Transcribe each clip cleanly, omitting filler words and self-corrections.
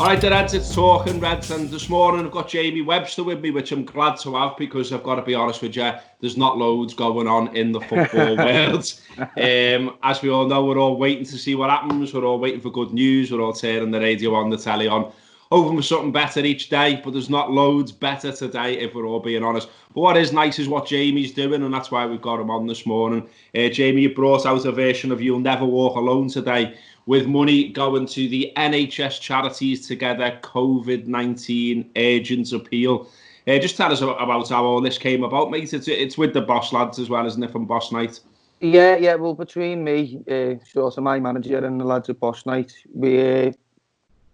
All right, the Reds, it's Talking Reds, and this morning I've got Jamie Webster with me, which I'm glad to have because I've got to be honest with you, there's not loads going on in the football world. As we all know, we're all waiting to see what happens. We're all waiting for good news. We're all turning the radio on, the telly on, hoping for something better each day, but there's not loads better today if we're all being honest. But what is nice is what Jamie's doing, and that's why we've got him on this morning. Jamie, you brought out a version of You'll Never Walk Alone today, with money going to the NHS Charities Together COVID-19 Urgent Appeal. Just tell us about how all this came about, mate. It's with the Boss lads as well, isn't it, from Boss Night? Yeah. Well, between me, sort of my manager, and the lads at Boss Night, we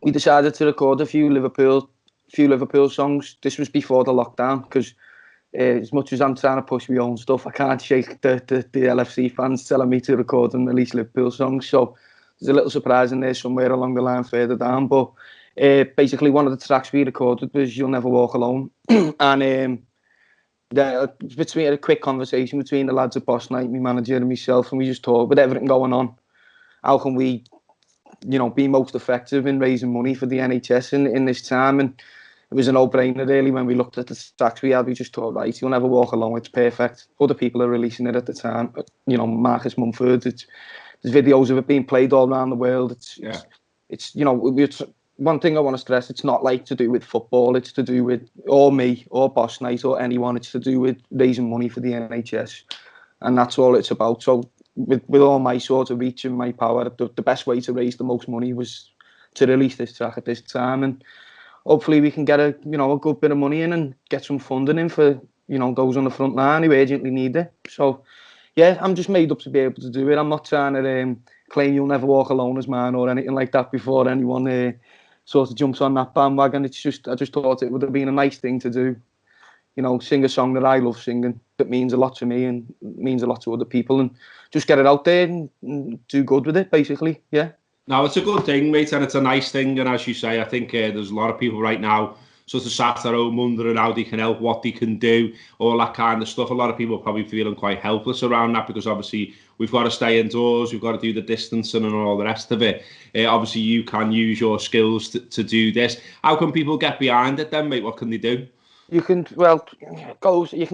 decided to record a few Liverpool songs. This was before the lockdown, because as much as I'm trying to push my own stuff, I can't shake the LFC fans telling me to record and release Liverpool songs. So there's a little surprise in there somewhere along the line further down. But basically, one of the tracks we recorded was You'll Never Walk Alone. And between a quick conversation between the lads at Boss Night, my manager and myself, and we just talked, with everything going on, how can we, be most effective in raising money for the NHS in this time? And it was a no-brainer, really. When we looked at the tracks we had, we just thought, right, You'll Never Walk Alone, it's perfect. Other people are releasing it at the time. Marcus Mumford, there's videos of it being played all around the world. It's one thing I want to stress, it's not like to do with football, it's to do with, or me, or Boss Night, or anyone, it's to do with raising money for the NHS. And that's all it's about. So with all my sort of reach and my power, the best way to raise the most money was to release this track at this time. And hopefully we can get a good bit of money in and get some funding in for, those on the front line who urgently need it. So yeah, I'm just made up to be able to do it. I'm not trying to claim You'll Never Walk Alone as mine or anything like that before anyone sort of jumps on that bandwagon. I just thought it would have been a nice thing to do. Sing a song that I love singing, that means a lot to me and means a lot to other people, and just get it out there and do good with it, basically. Yeah. No, it's a good thing, mate, and it's a nice thing. And as you say, I think there's a lot of people right now sort of sat at home wondering how they can help, what they can do, all that kind of stuff. A lot of people are probably feeling quite helpless around that because obviously we've got to stay indoors, we've got to do the distancing and all the rest of it. Obviously, you can use your skills to do this. How can people get behind it then, mate? What can they do? You can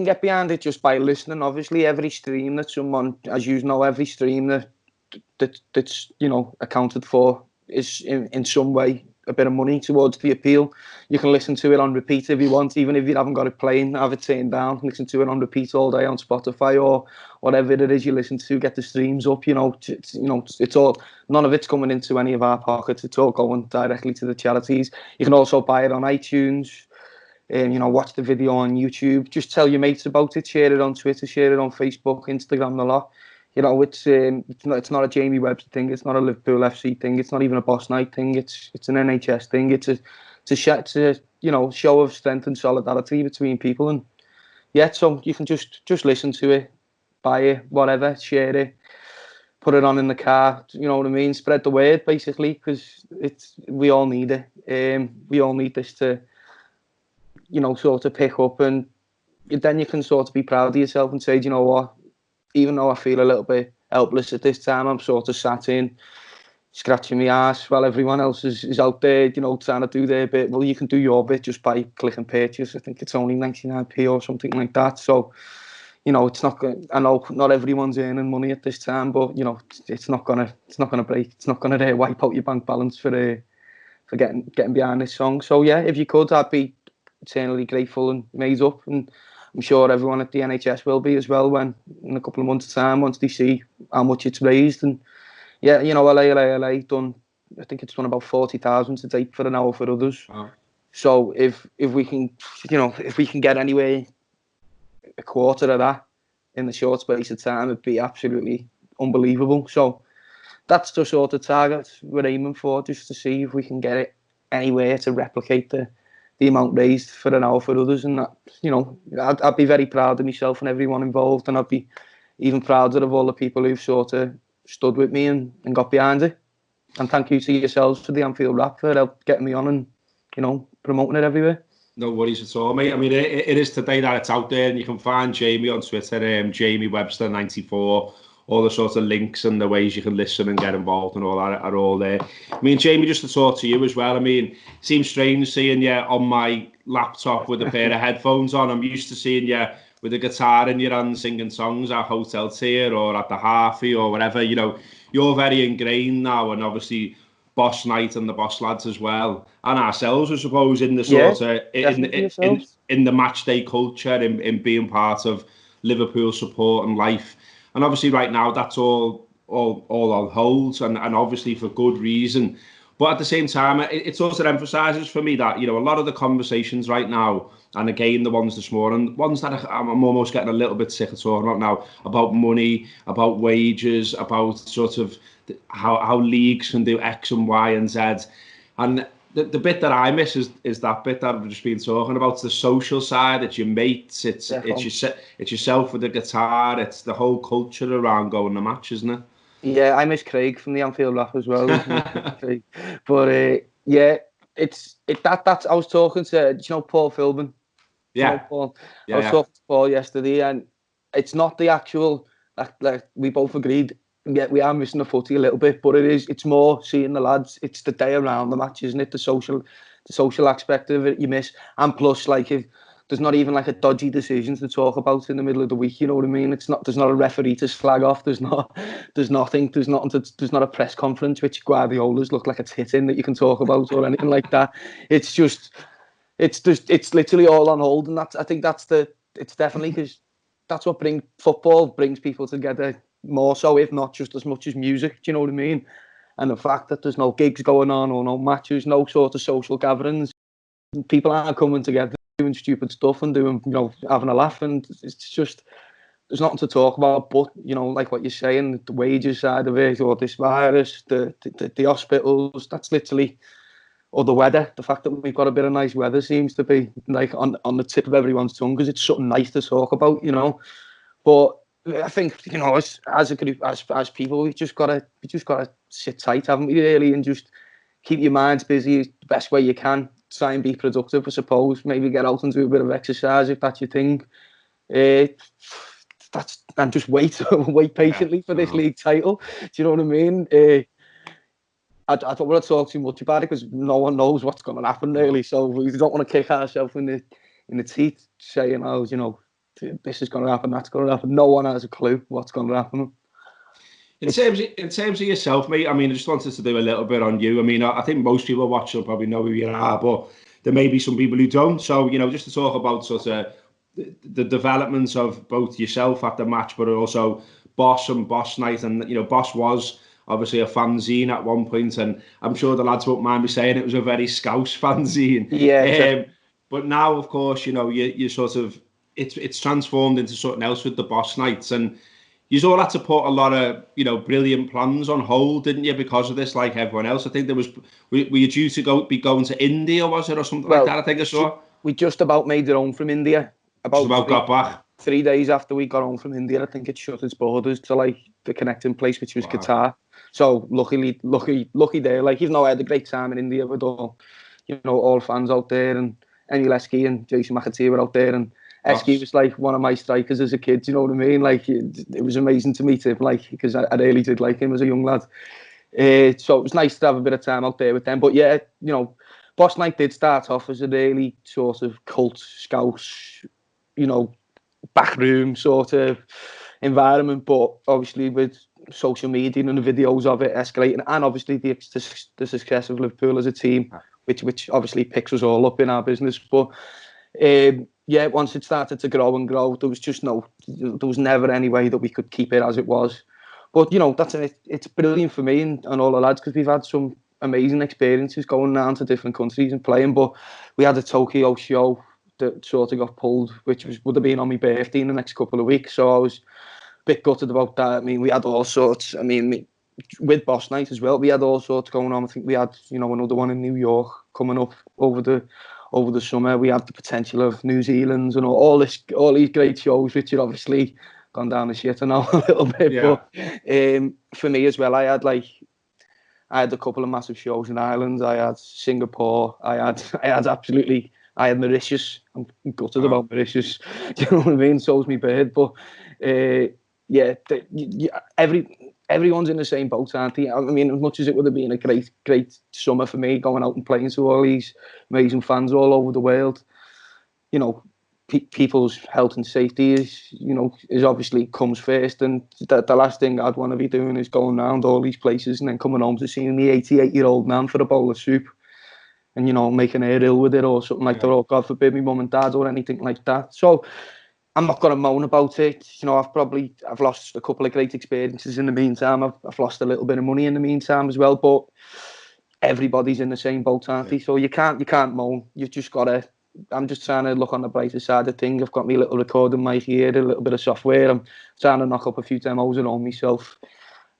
get behind it just by listening. Obviously, every stream that someone, as you know, every stream that's accounted for is in some way a bit of money towards the appeal. You can listen to it on repeat if you want, even if you haven't got it playing, have it turned down, listen to it on repeat all day on Spotify or whatever it is you listen to, get the streams up. It's all, none of it's coming into any of our pockets. It's all going directly to the charities. You can also buy it on iTunes. Watch the video on YouTube. Just tell your mates about it. Share it on Twitter. Share it on Facebook, Instagram, a lot. It's not a Jamie Webster thing. It's not a Liverpool FC thing. It's not even a Boss Night thing. It's an NHS thing. It's a show of strength and solidarity between people. And yeah, so you can just listen to it, buy it, whatever, share it, put it on in the car. You know what I mean? Spread the word, basically, because we all need it. We all need this to sort of pick up, and then you can sort of be proud of yourself and say, you know what, even though I feel a little bit helpless at this time, I'm sort of sat in, scratching my ass while everyone else is out there, trying to do their bit. Well, you can do your bit just by clicking purchase. I think it's only 99p or something like that. So, it's not going. I know not everyone's earning money at this time, but it's not gonna break. It's not gonna wipe out your bank balance for getting behind this song. So yeah, if you could, I'd be eternally grateful and made up, and I'm sure everyone at the NHS will be as well when in a couple of months' time, once they see how much it's raised. And yeah, LA done, I think it's done about 40,000 to date for an hour for others. Oh. So if we can, if we can get anywhere a quarter of that in the short space of time, it'd be absolutely unbelievable. So that's the sort of target we're aiming for, just to see if we can get it anywhere to replicate the amount raised for an hour for others. And that, I'd be very proud of myself and everyone involved, and I'd be even prouder of all the people who've sort of stood with me and got behind it. And thank you to yourselves for the Anfield Rap for getting me on and promoting it everywhere. No worries at all, mate. I mean, it is today that it's out there, and you can find Jamie on Twitter, Jamie Webster 94, all the sorts of links and the ways you can listen and get involved and all that are all there. I mean, Jamie, just to talk to you as well. I mean, it seems strange seeing you on my laptop with a pair of headphones on. I'm used to seeing you with a guitar in your hand singing songs at Hotel Tier or at the Harvey or whatever. You know, you're very ingrained now, and obviously Boss Night and the Boss Lads as well, and ourselves, I suppose, in the sort of in the match day culture, in being part of Liverpool support and life. And obviously right now that's all on hold, and obviously for good reason. But at the same time, it also emphasises for me that, you know, a lot of the conversations right now, and again the ones this morning, ones that I'm almost getting a little bit sick of talking about now, about money, about wages, about sort of how leagues can do X and Y and Z. And the bit that I miss is that bit that I've just been talking about. It's the social side. It's your mates. It's yourself with the guitar. It's the whole culture around going to match, isn't it? Yeah, I miss Craig from the Anfield rap as well. But yeah, that's I was talking to, you know, Paul Philbin. Yeah. You know, Paul? I was talking to Paul yesterday, and it's not the actual, like we both agreed. Yeah, we are missing the footy a little bit, but it's more seeing the lads. It's the day around the match, isn't it? The social aspect of it you miss. And plus, like, if there's not even like a dodgy decision to talk about in the middle of the week, you know what I mean? There's not a referee to slag off. There's not a press conference which Guardiola's look like it's hitting that you can talk about or anything like that. It's literally all on hold, and I think it's definitely because that's what football brings people together more so, if not just as much as music. Do you know what I mean? And the fact that there's no gigs going on or no matches, no sort of social gatherings, people aren't coming together doing stupid stuff and doing, you know, having a laugh, and it's just, there's nothing to talk about. But, you know, like what you're saying, the wages side of it, or this virus, the hospitals, that's literally, or the weather. The fact that we've got a bit of nice weather seems to be like on the tip of everyone's tongue, because it's something nice to talk about, you know. But I think, you know, as a group, as people, we just gotta sit tight, haven't we, really, and just keep your minds busy the best way you can. Try and be productive, I suppose. Maybe get out and do a bit of exercise if that's your thing. And just wait patiently for this league title. Do you know what I mean? I don't want to talk too much about it because no one knows what's going to happen, really. So we don't want to kick ourselves in the teeth saying, oh, you know, this is going to happen, that's going to happen. No one has a clue what's going to happen. In terms of yourself, mate, I mean, I just wanted to do a little bit on you. I mean, I think most people watching probably know who you are, but there may be some people who don't. So, you know, just to talk about sort of the developments of both yourself at the match, but also Boss and Boss Night. And, you know, Boss was obviously a fanzine at one point, and I'm sure the lads won't mind me saying it was a very Scouse fanzine. Yeah. But now, of course, you know, you sort of, it's transformed into something else with the Boss Nights, and you all had to put a lot of, you know, brilliant plans on hold, didn't you, because of this, like everyone else? I think were you due to be going to India, was it, or something like that? I think I saw. We just about made it home from India. Got back. 3 days after we got home from India, I think it shut its borders to like the connecting place, which was Qatar. So lucky there. Like, even though I had a great time in India with all, you know, all fans out there, and Emil Esky and Jason McAteer were out there, and Esky was like one of my strikers as a kid. Do you know what I mean? Like, it was amazing to meet him, like, because I really did like him as a young lad. So it was nice to have a bit of time out there with them. But yeah, you know, Boss Night did start off as a really sort of cult Scouse, you know, backroom sort of environment, but obviously with social media and the videos of it escalating, and obviously the success of Liverpool as a team, which obviously picks us all up in our business. But yeah, once it started to grow and grow, there was never any way that we could keep it as it was. But, you know, it's brilliant for me and all the lads, because we've had some amazing experiences going down to different countries and playing. But we had a Tokyo show that sort of got pulled, which would have been on my birthday in the next couple of weeks. So I was a bit gutted about that. I mean, we had all sorts. I mean, with Boss Night as well, we had all sorts going on. I think we had, you know, another one in New York coming up over the summer. We had the potential of New Zealand and all these great shows, which had obviously gone down the shitter now a little bit. Yeah. But for me as well, I had a couple of massive shows in Ireland. I had Singapore. I had Mauritius. I'm gutted about Mauritius. Do you know what I mean? So's me bird. But yeah, everyone's in the same boat, aren't they? I mean, as much as it would have been a great summer for me, going out and playing to all these amazing fans all over the world, you know, people's health and safety is obviously comes first, and the last thing I'd want to be doing is going around all these places and then coming home to seeing the 88-year-old man for a bowl of soup and, you know, making her ill with it or something like that, or God forbid, me mum and dad or anything like that. So I'm not going to moan about it. You know, I've lost a couple of great experiences in the meantime. I've lost a little bit of money in the meantime as well, but everybody's in the same boat, aren't they? So you can't moan. You've just got to. I'm just trying to look on the brighter side of things. I've got my little recording mic here, a little bit of software. I'm trying to knock up a few demos around myself,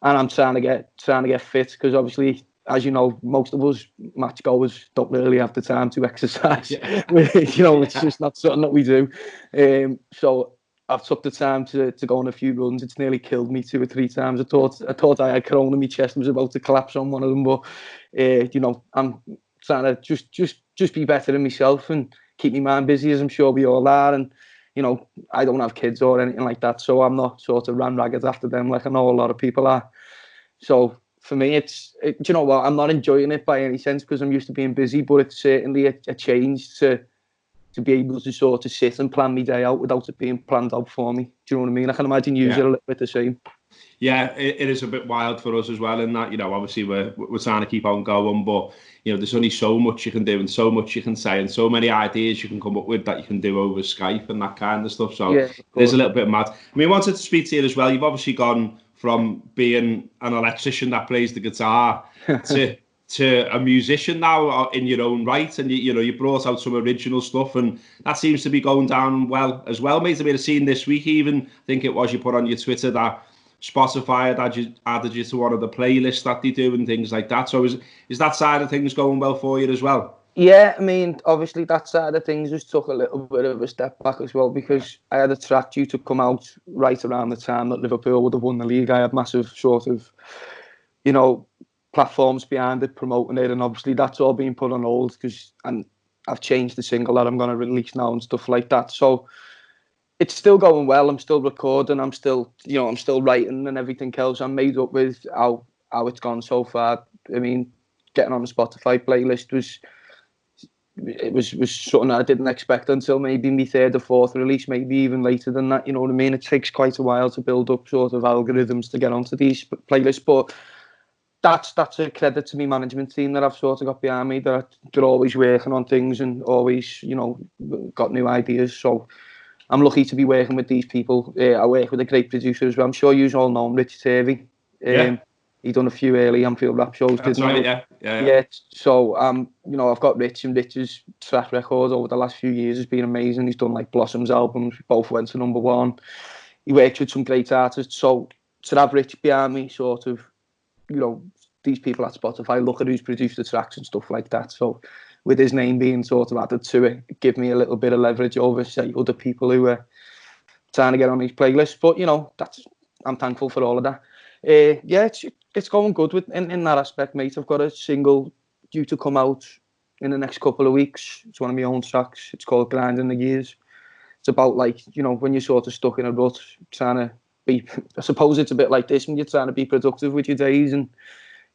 and I'm trying to get fit, because obviously, as you know, most of us match goers don't really have the time to exercise. Yeah. You know, it's just not something that we do. So I've took the time to go on a few runs. It's nearly killed me 2 or 3 times. I thought I had corona. My chest was about to collapse on one of them, but you know, I'm trying to just be better than myself and keep my mind busy, as I'm sure we all are. And you know, I don't have kids or anything like that, so I'm not sort of ran ragged after them like I know a lot of people are. So for me, do you know what? I'm not enjoying it by any sense, because I'm used to being busy, but it's certainly a change to be able to sort of sit and plan my day out without it being planned out for me. Do you know what I mean? I can imagine you are a little bit the same. Yeah, it is a bit wild for us as well in that, you know, obviously we're trying to keep on going, but, you know, there's only so much you can do and so much you can say and so many ideas you can come up with that you can do over Skype and that kind of stuff. So there's a little bit mad. I mean, I wanted to speak to you as well. You've obviously gone from being an electrician that plays the guitar to a musician now in your own right, and you know, you brought out some original stuff, and that seems to be going down well as well, mate. I mean, I've seen this week even, I think it was, you put on your Twitter that Spotify had added you to one of the playlists that they do and things like that. So is that side of things going well for you as well? Yeah, I mean, obviously that side of things just took a little bit of a step back as well, because I had a track due to come out right around the time that Liverpool would have won the league. I had massive sort of, you know, platforms behind it promoting it, and obviously that's all being put on hold and I've changed the single that I'm going to release now and stuff like that. So it's still going well. I'm still recording. I'm still writing and everything else. I'm made up with how it's gone so far. I mean, getting on the Spotify playlist was something that I didn't expect until maybe my 3rd or 4th release, maybe even later than that. You know what I mean? It takes quite a while to build up sort of algorithms to get onto these playlists, but that's a credit to my management team that I've sort of got behind me. They're always working on things and always, you know, got new ideas. So I'm lucky to be working with these people. I work with a great producer as well. I'm sure you all know him, Rich Turvey. He done a few early Anfield rap shows, That's didn't right, he? Yeah. So you know, I've got Rich, and Rich's track record over the last few years has been amazing. He's done like Blossom's albums, both went to #1. He worked with some great artists. So to have Rich behind me, sort of, you know, these people at Spotify look at who's produced the tracks and stuff like that. So with his name being sort of added to it, give me a little bit of leverage over, say, other people who are trying to get on these playlists. But, you know, I'm thankful for all of that. Yeah, it's going good in that aspect, mate. I've got a single due to come out in the next couple of weeks. It's one of my own tracks. It's called Grinding the Gears. It's about, like, you know, when you're sort of stuck in a rut, trying to be, I suppose it's a bit like this when you're trying to be productive with your days and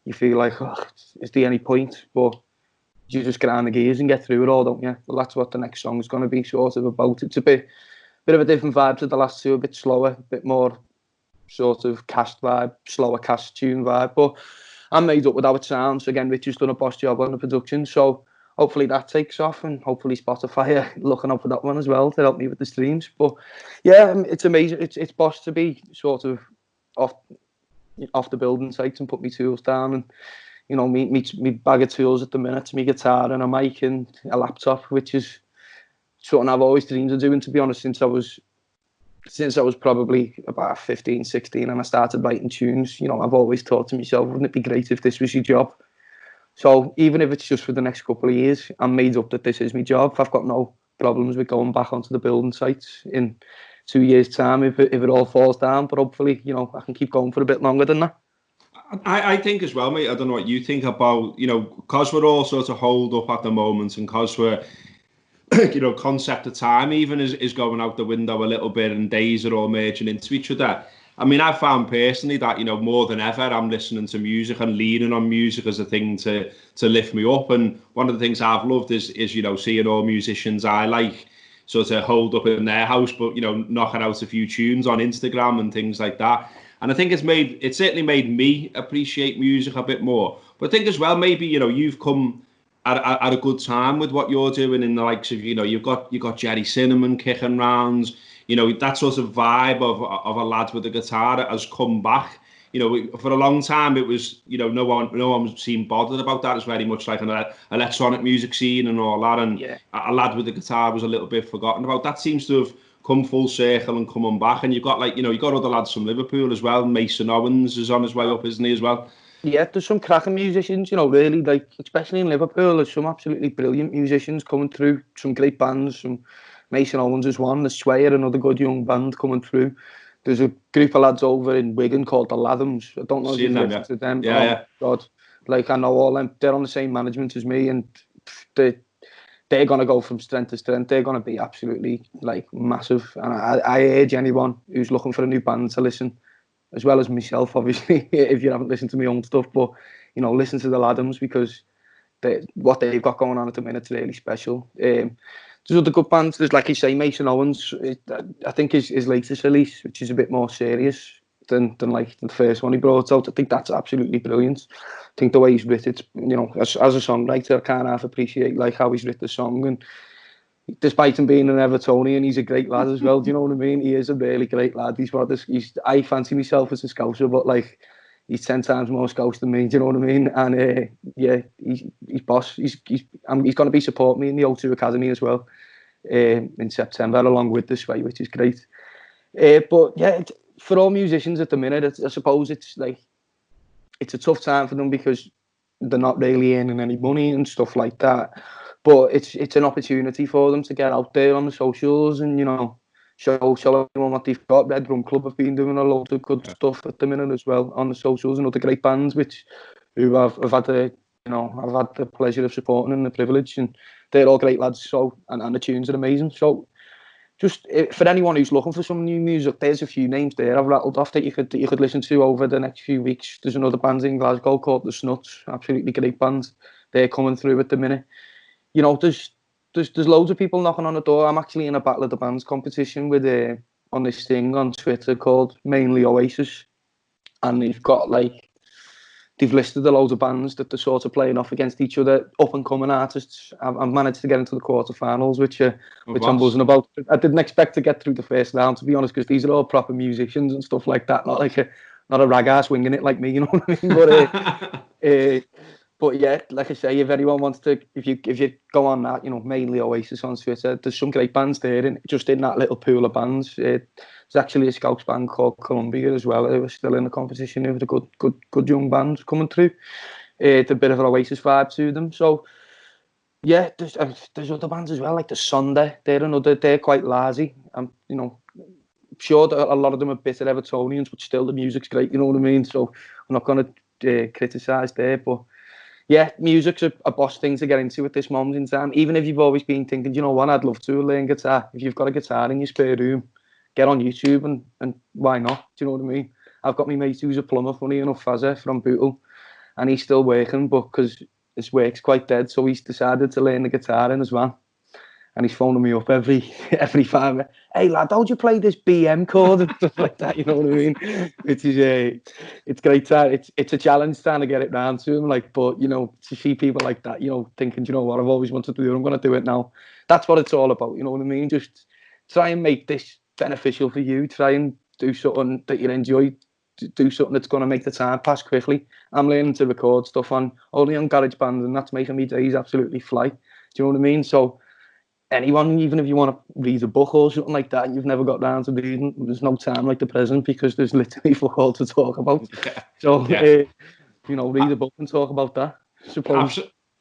you feel like, oh, is there any point? But you just grind the gears and get through it all, don't you? Well, that's what the next song is going to be sort of about. It's a bit of a different vibe to the last two, a bit slower, a bit more sort of cast vibe, slower cast tune vibe. But I'm made up with how it sounds. Again, Richard's done a boss job on the production, so hopefully that takes off, and hopefully Spotify are looking up for that one as well to help me with the streams. But yeah, it's amazing. It's boss to be sort of off the building site and put my tools down, and you know, me bag of tools at the minute, my guitar and a mic and a laptop, which is something I've always dreamed of doing, to be honest, since I was probably about 15, 16 and I started writing tunes. You know, I've always thought to myself, wouldn't it be great if this was your job? So even if it's just for the next couple of years, I'm made up that this is my job. I've got no problems with going back onto the building sites in 2 years' time if it all falls down. But hopefully, you know, I can keep going for a bit longer than that. I think as well, mate, I don't know what you think about, you know, because we're all sort of holed up at the moment and because we're, you know, concept of time even is going out the window a little bit and days are all merging into each other. I mean, I've found personally that, you know, more than ever, I'm listening to music and leaning on music as a thing to lift me up. And one of the things I've loved is you know, seeing all musicians I like sort of hold up in their house, but, you know, knocking out a few tunes on Instagram and things like that. And I think it's certainly made me appreciate music a bit more. But I think as well, maybe, you know, you've come at a good time with what you're doing in the likes of, you know, you've got Jerry Cinnamon kicking rounds, you know, that sort of vibe of a lad with a guitar has come back. You know, for a long time it was, you know, no one seemed bothered about that. It's very much like an electronic music scene and all that, and a lad with a guitar was a little bit forgotten about. That seems to have come full circle and come on back. And you've got, like, you know, you've got other lads from Liverpool as well. Mason Owens is on his way up, isn't he, as well? Yeah, there's some cracking musicians, you know, really, like, especially in Liverpool, there's some absolutely brilliant musicians coming through, some great bands, some Mason Owens is one, the Swayer, another good young band coming through. There's a group of lads over in Wigan called the Lathams. I don't know if you've listened to them. Yeah. God, like, I know all them, they're on the same management as me, and they're going to go from strength to strength. They're going to be absolutely, like, massive. And I urge anyone who's looking for a new band to listen, as well as myself, obviously, if you haven't listened to my own stuff, but, you know, listen to the Lathams, because what they've got going on at the minute's really special. There's other good bands. There's, like you say, Mason Owens. I think his latest release, which is a bit more serious than like the first one he brought out, I think that's absolutely brilliant. I think the way he's written it, you know, as a songwriter, I can't half appreciate, like, how he's written the song. And despite him being an Evertonian, he's a great lad as well. Do you know what I mean? He is a really great lad. I fancy myself as a Scouser, but, like, he's 10 times more Scouse than me. Do you know what I mean? And yeah, he's boss. He's going to be supporting me in the O2 Academy as well in September, along with the Sway, which is great. But yeah, for all musicians at the minute, I suppose it's a tough time for them because they're not really earning any money and stuff like that. But it's an opportunity for them to get out there on the socials and, you know, show everyone what they've got. Red Rum Club have been doing a lot of good stuff at the minute as well on the socials, and other great bands who I've had the pleasure of supporting and the privilege, and they're all great lads. So and the tunes are amazing. So just for anyone who's looking for some new music, there's a few names there I've rattled off that you could listen to over the next few weeks. There's another band in Glasgow called the Snuts, absolutely great band. They're coming through at the minute. You know, there's loads of people knocking on the door. I'm actually in a Battle of the Bands competition with on this thing on Twitter called Mainly Oasis, and they've listed a load of bands that they're sort of playing off against each other, up and coming artists. I've managed to get into the quarterfinals, which I'm buzzing about. I didn't expect to get through the first round, to be honest, because these are all proper musicians and stuff like that, not a rag ass winging it like me, you know what I mean? But yeah, like I say, if anyone wants to, if you go on that, you know, Mainly Oasis on Twitter, there's some great bands there, and just in that little pool of bands, there's actually a Scouts band called Columbia as well. They were still in the competition. They were a good young band coming through. It's a bit of an Oasis vibe to them. So yeah, there's other bands as well, like the Sunday. They're quite lazy. I'm sure that a lot of them are bitter Evertonians, but still the music's great. You know what I mean? So I'm not going to criticise there, but. Yeah, music's a boss thing to get into at this moment in time. Even if you've always been thinking, you know what, I'd love to learn guitar. If you've got a guitar in your spare room, get on YouTube and why not? Do you know what I mean? I've got my mate who's a plumber, funny enough, Fazza from Bootle, and he's still working, but because his work's quite dead, so he's decided to learn the guitar in his van. And he's phoning me up every 5 minutes. Hey lad, how'd you play this BM chord and stuff like that? You know what I mean? It's great. It's a challenge trying to get it round to him. Like, but you know, to see people like that, you know, thinking, you know what, I've always wanted to do it. I'm going to do it now. That's what it's all about. You know what I mean? Just try and make this beneficial for you. Try and do something that you enjoy. Do something that's going to make the time pass quickly. I'm learning to record stuff only on GarageBand, and that's making me days absolutely fly. Do you know what I mean? So. Anyone, even if you want to read a book or something like that, and you've never got down to reading, there's no time like the present because there's literally fuck all to talk about. Yeah. So, read a book and talk about that.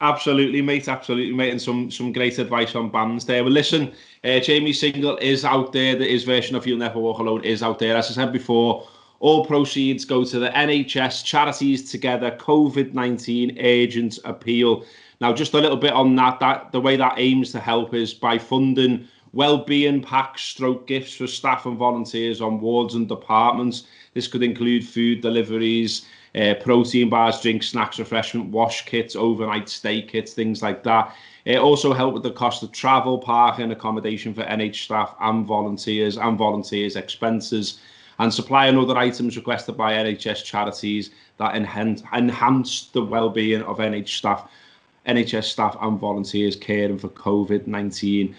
Absolutely, mate. And some great advice on bands there. Well, listen, Jamie's single is out there. His version of You'll Never Walk Alone is out there. As I said before, all proceeds go to the NHS Charities Together COVID-19 Urgent Appeal. Now, just a little bit on that the way that aims to help is by funding well-being packs, stroke gifts for staff and volunteers on wards and departments. This could include food deliveries, protein bars, drinks, snacks, refreshment, wash kits, overnight stay kits, things like that. It also helped with the cost of travel, parking, accommodation for NH staff and volunteers' expenses, and supplying other items requested by NHS charities that enhance the well-being of NHS staff and volunteers caring for COVID-19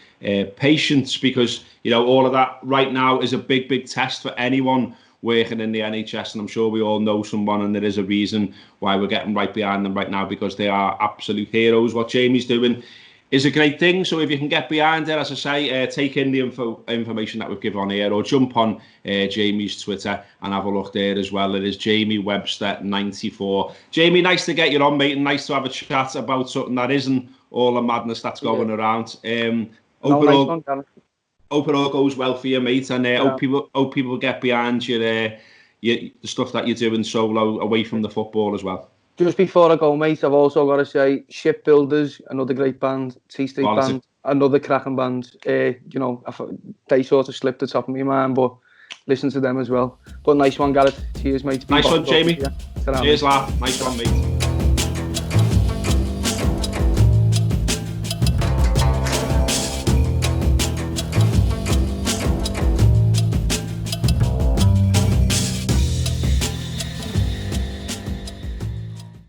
patients, because all of that right now is a big test for anyone working in the NHS, and I'm sure we all know someone, and there is a reason why we're getting right behind them right now, because they are absolute heroes. What Jamie's doing is a great thing, so if you can get behind it, as I say, take in the information that we've given on here, or jump on Jamie's Twitter and have a look there as well. It is Jamie Webster 94. Jamie, nice to get you on, mate, and nice to have a chat about something that isn't all the madness that's going around. Hope it all goes well for you, mate, and hope people get behind the stuff that you're doing solo away from the football as well. Just before I go, mate, I've also got to say, Shipbuilders, another great band, T-Street band, another cracking band. They sort of slipped the top of my mind, but listen to them as well. But nice one, Gareth. Cheers, mate. Nice one, Jamie. Cheers, lad. Nice one, mate.